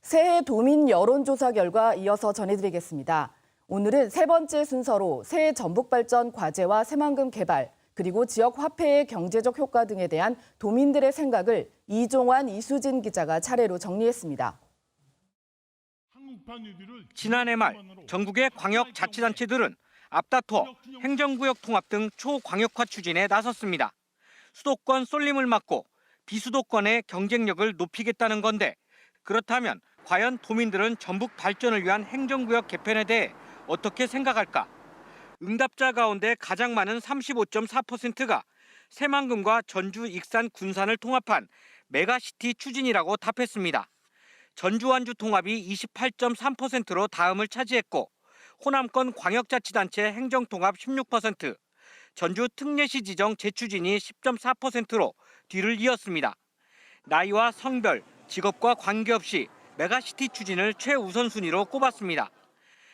새해 도민 여론조사 결과 이어서 전해드리겠습니다. 오늘은 세 번째 순서로 새해 전북발전 과제와 새만금 개발, 그리고 지역 화폐의 경제적 효과 등에 대한 도민들의 생각을 이종환, 이수진 기자가 차례로 정리했습니다. 지난해 말 전국의 광역자치단체들은 앞다퉈 행정구역 통합 등 초광역화 추진에 나섰습니다. 수도권 쏠림을 막고 비수도권의 경쟁력을 높이겠다는 건데, 그렇다면 과연 도민들은 전북 발전을 위한 행정구역 개편에 대해 어떻게 생각할까? 응답자 가운데 가장 많은 35.4%가 새만금과 전주, 익산, 군산을 통합한 메가시티 추진이라고 답했습니다. 전주, 완주 통합이 28.3%로 다음을 차지했고, 호남권 광역자치단체 행정통합 16%, 전주 특례시 지정 재추진이 10.4%로 뒤를 이었습니다. 나이와 성별, 직업과 관계없이 메가시티 추진을 최우선순위로 꼽았습니다.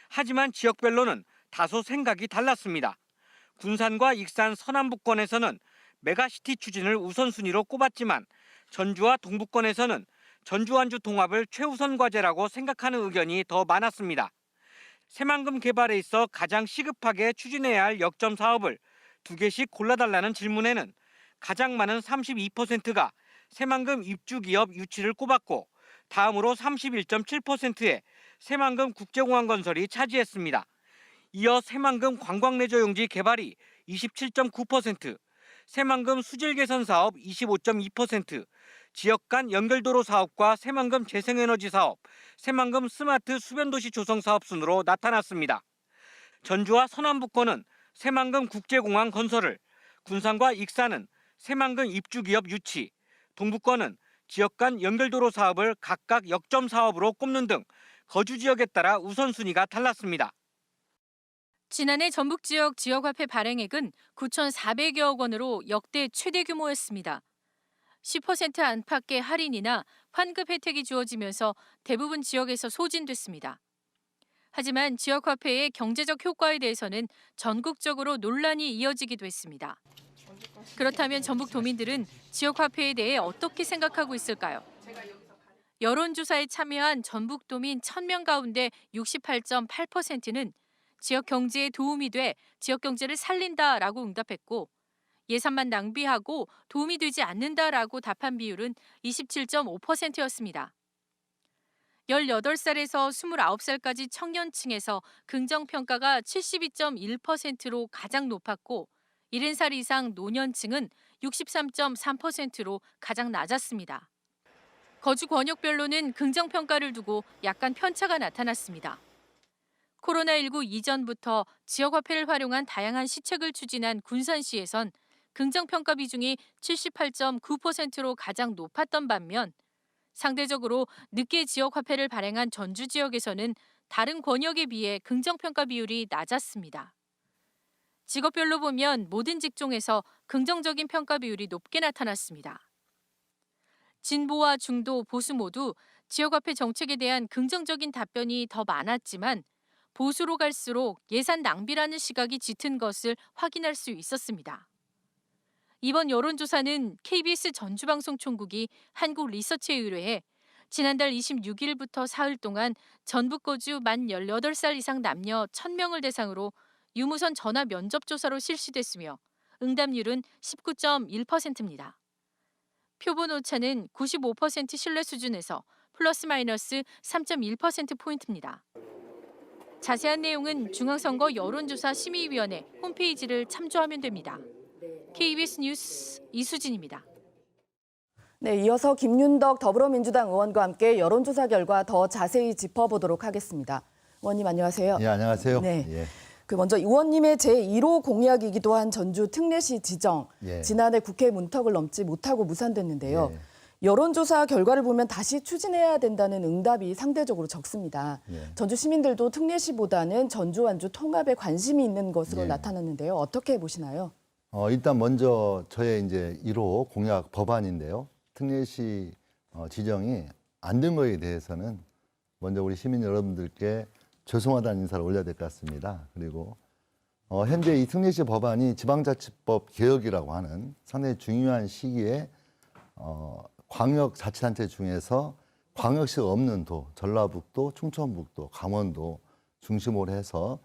하지만 지역별로는 다소 생각이 달랐습니다. 군산과 익산 서남부권에서는 메가시티 추진을 우선순위로 꼽았지만, 전주와 동부권에서는 전주, 완주 통합을 최우선 과제라고 생각하는 의견이 더 많았습니다. 새만금 개발에 있어 가장 시급하게 추진해야 할 역점 사업을 2개씩 골라달라는 질문에는 가장 많은 32%가 새만금 입주기업 유치를 꼽았고, 다음으로 31.7%의 새만금 국제공항 건설이 차지했습니다. 이어 새만금 관광레저용지 개발이 27.9%, 새만금 수질 개선 사업 25.2%, 지역 간 연결도로 사업과 새만금 재생에너지 사업, 새만금 스마트 수변도시 조성 사업 순으로 나타났습니다. 전주와 서남부권은 새만금 국제공항 건설을, 군산과 익산은 새만금 입주기업 유치, 동부권은 지역 간 연결도로 사업을 각각 역점 사업으로 꼽는 등 거주 지역에 따라 우선순위가 달랐습니다. 지난해 전북 지역 지역화폐 발행액은 9,400여억 원으로 역대 최대 규모였습니다. 10% 안팎의 할인이나 환급 혜택이 주어지면서 대부분 지역에서 소진됐습니다. 하지만 지역화폐의 경제적 효과에 대해서는 전국적으로 논란이 이어지기도 했습니다. 그렇다면 전북 도민들은 지역화폐에 대해 어떻게 생각하고 있을까요? 여론조사에 참여한 전북 도민 1,000명 가운데 68.8%는 지역 경제에 도움이 돼 지역 경제를 살린다라고 응답했고, 예산만 낭비하고 도움이 되지 않는다라고 답한 비율은 27.5%였습니다. 18살에서 29살까지 청년층에서 긍정평가가 72.1%로 가장 높았고, 70살 이상 노년층은 63.3%로 가장 낮았습니다. 거주 권역별로는 긍정평가를 두고 약간 편차가 나타났습니다. 코로나19 이전부터 지역화폐를 활용한 다양한 시책을 추진한 군산시에선 긍정평가 비중이 78.9%로 가장 높았던 반면, 상대적으로 늦게 지역화폐를 발행한 전주 지역에서는 다른 권역에 비해 긍정평가 비율이 낮았습니다. 직업별로 보면 모든 직종에서 긍정적인 평가 비율이 높게 나타났습니다. 진보와 중도, 보수 모두 지역화폐 정책에 대한 긍정적인 답변이 더 많았지만, 보수로 갈수록 예산 낭비라는 시각이 짙은 것을 확인할 수 있었습니다. 이번 여론조사는 KBS 전주방송총국이 한국리서치에 의뢰해 지난달 26일부터 사흘 동안 전북 거주 만 18살 이상 남녀 1,000명을 대상으로 유무선 전화 면접 조사로 실시됐으며, 응답률은 19.1%입니다. 표본 오차는 95% 신뢰 수준에서 플러스 마이너스 3.1%포인트입니다. 자세한 내용은 중앙선거 여론조사 심의위원회 홈페이지를 참조하면 됩니다. KBS 뉴스 이수진입니다. 네, 이어서 김윤덕 더불어민주당 의원과 함께 여론조사 결과 더 자세히 짚어보도록 하겠습니다. 의원님 안녕하세요. 예, 안녕하세요. 네. 예. 먼저 의원님의 제1호 공약이기도 한 전주 특례시 지정, 예. 지난해 국회 문턱을 넘지 못하고 무산됐는데요. 예. 여론조사 결과를 보면 다시 추진해야 된다는 응답이 상대적으로 적습니다. 예. 전주 시민들도 특례시보다는 전주, 완주 통합에 관심이 있는 것으로 예. 나타났는데요. 어떻게 보시나요? 일단 먼저 저의 이제 1호 공약 법안인데요. 특례시 지정이 안 된 거에 대해서는 먼저 우리 시민 여러분들께 죄송하다는 인사를 올려야 될 것 같습니다. 그리고 현재 이 특례시 법안이 지방자치법 개혁이라고 하는 상당히 중요한 시기에 광역자치단체 중에서 광역시가 없는 도, 전라북도, 충청북도, 강원도 중심으로 해서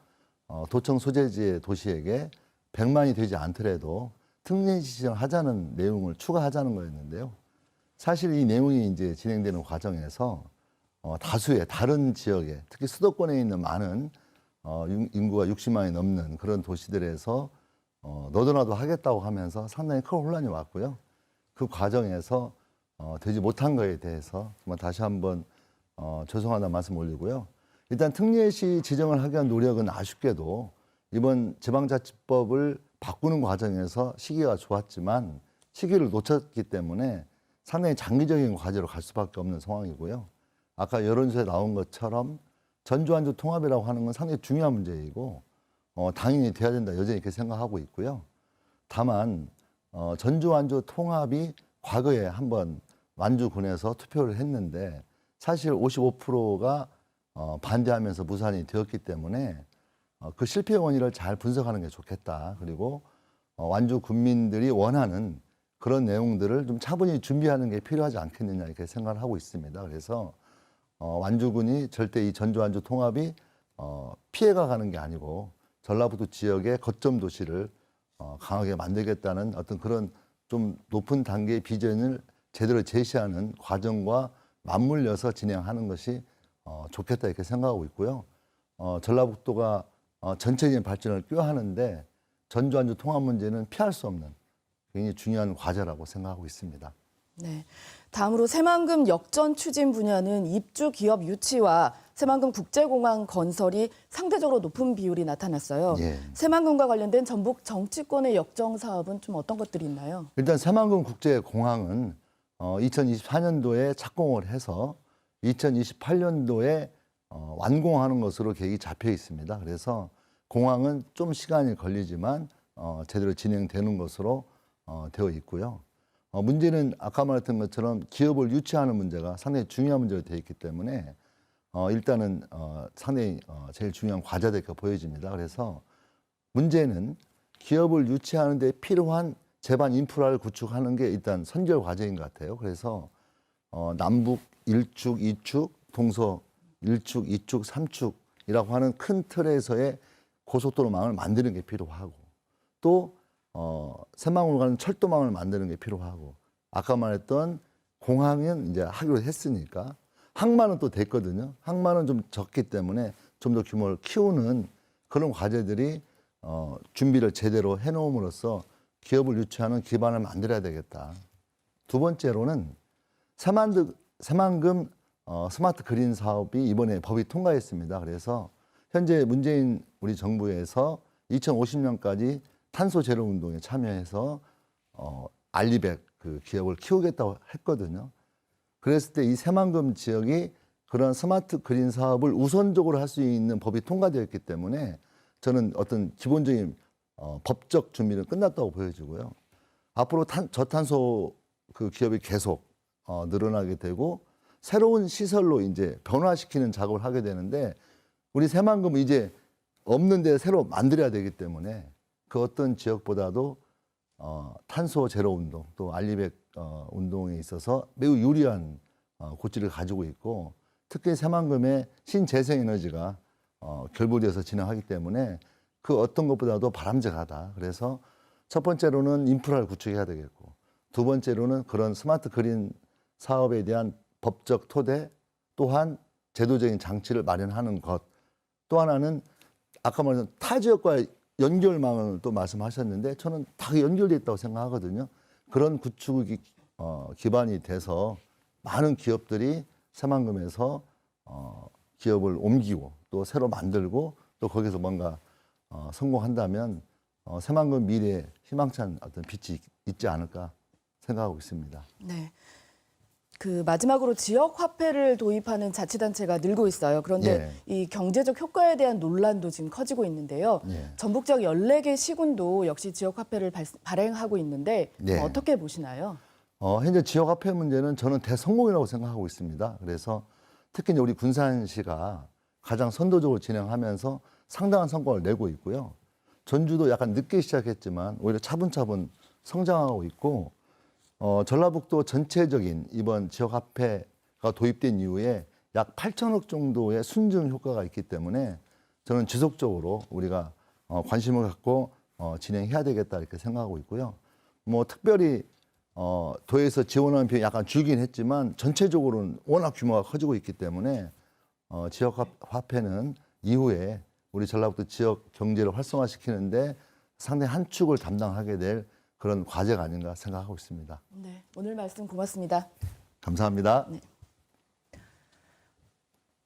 도청 소재지의 도시에게 100만이 되지 않더라도 특례시 지정하자는 내용을 추가하자는 거였는데요. 사실 이 내용이 이제 진행되는 과정에서 다수의 다른 지역에, 특히 수도권에 있는 많은 인구가 60만이 넘는 그런 도시들에서 너도나도 하겠다고 하면서 상당히 큰 혼란이 왔고요. 그 과정에서 되지 못한 거에 대해서 정말 다시 한번 죄송하다는 말씀 올리고요. 일단 특례시 지정을 하기 위한 노력은 아쉽게도 이번 지방자치법을 바꾸는 과정에서 시기가 좋았지만 시기를 놓쳤기 때문에 상당히 장기적인 과제로 갈 수밖에 없는 상황이고요. 아까 여론조사에 나온 것처럼 전주완주 통합이라고 하는 건 상당히 중요한 문제이고 당연히 돼야 된다 여전히 이렇게 생각하고 있고요. 다만 전주완주 통합이 과거에 한번 완주군에서 투표를 했는데 사실 55%가 반대하면서 무산이 되었기 때문에 그 실패 원인을 잘 분석하는 게 좋겠다. 그리고 완주 군민들이 원하는 그런 내용들을 좀 차분히 준비하는 게 필요하지 않겠느냐 이렇게 생각을 하고 있습니다. 그래서 완주군이 절대 이 전주완주 통합이 피해가 가는 게 아니고 전라북도 지역의 거점 도시를 강하게 만들겠다는 어떤 그런 좀 높은 단계의 비전을 제대로 제시하는 과정과 맞물려서 진행하는 것이 좋겠다 이렇게 생각하고 있고요. 전라북도가 전체적인 발전을 꾀하는데 전주완주 통합 문제는 피할 수 없는 굉장히 중요한 과제라고 생각하고 있습니다. 네. 다음으로 새만금 역전 추진 분야는 입주 기업 유치와 새만금 국제공항 건설이 상대적으로 높은 비율이 나타났어요. 예. 새만금과 관련된 전북 정치권의 역정 사업은 좀 어떤 것들이 있나요? 일단 새만금 국제공항은 2024년도에 착공을 해서 2028년도에 완공하는 것으로 계획이 잡혀 있습니다. 그래서 공항은 좀 시간이 걸리지만 제대로 진행되는 것으로 되어 있고요. 문제는 아까 말했던 것처럼 기업을 유치하는 문제가 상당히 중요한 문제로 되어 있기 때문에 일단은 상당히 제일 중요한 과제가 이렇게 보여집니다. 그래서 문제는 기업을 유치하는 데 필요한 제반 인프라를 구축하는 게 일단 선결 과제인 것 같아요. 그래서 남북 1축, 2축, 동서 1축, 2축, 3축이라고 하는 큰 틀에서의 고속도로망을 만드는 게 필요하고 또 새만금으로 가는 철도망을 만드는 게 필요하고 아까 말했던 공항은 이제 하기로 했으니까 항만은 또 됐거든요. 항만은 좀 적기 때문에 좀 더 규모를 키우는 그런 과제들이 준비를 제대로 해놓음으로써 기업을 유치하는 기반을 만들어야 되겠다. 두 번째로는 새만금 스마트 그린 사업이 이번에 법이 통과했습니다. 그래서 현재 문재인 우리 정부에서 2050년까지 탄소 제로 운동에 참여해서 알리백 그 기업을 키우겠다고 했거든요. 그랬을 때 이 새만금 지역이 그런 스마트 그린 사업을 우선적으로 할 수 있는 법이 통과되었기 때문에 저는 어떤 기본적인 법적 준비는 끝났다고 보여지고요. 앞으로 저탄소 그 기업이 계속 늘어나게 되고 새로운 시설로 이제 변화시키는 작업을 하게 되는데 우리 새만금은 이제 없는데 새로 만들어야 되기 때문에 그 어떤 지역보다도 탄소 제로 운동 또 알리백 운동에 있어서 매우 유리한 고지를 가지고 있고 특히 새만금의 신재생 에너지가 결부돼서 진행하기 때문에 그 어떤 것보다도 바람직하다. 그래서 첫 번째로는 인프라를 구축해야 되겠고 두 번째로는 그런 스마트 그린 사업에 대한 법적 토대 또한 제도적인 장치를 마련하는 것 또 하나는 아까 말한 타 지역과의 연결망을 또 말씀하셨는데 저는 다 연결돼 있다고 생각하거든요. 그런 구축이 기반이 돼서 많은 기업들이 새만금에서 기업을 옮기고 또 새로 만들고 또 거기서 뭔가 성공한다면 새만금 미래에 희망찬 어떤 빛이 있지 않을까 생각하고 있습니다. 네. 그 마지막으로 지역 화폐를 도입하는 자치단체가 늘고 있어요. 그런데 이 경제적 효과에 대한 논란도 지금 커지고 있는데요. 전북 지역 14개 시군도 역시 지역 화폐를 발행하고 있는데 어떻게 보시나요? 현재 지역 화폐 문제는 저는 대성공이라고 생각하고 있습니다. 그래서 특히 우리 군산시가 가장 선도적으로 진행하면서 상당한 성과를 내고 있고요. 전주도 약간 늦게 시작했지만 오히려 차분차분 성장하고 있고 전라북도 전체적인 이번 지역화폐 화폐가 도입된 이후에 약 8천억 정도의 순증 효과가 있기 때문에 저는 지속적으로 우리가 관심을 갖고 진행해야 되겠다 이렇게 생각하고 있고요. 뭐 특별히 도에서 지원하는 비용이 약간 줄긴 했지만 전체적으로는 워낙 규모가 커지고 있기 때문에 지역 화폐는 이후에 우리 전라북도 지역 경제를 활성화시키는데 상당히 한 축을 담당하게 될 그런 과제가 아닌가 생각하고 있습니다. 네, 오늘 말씀 고맙습니다. 감사합니다. 네.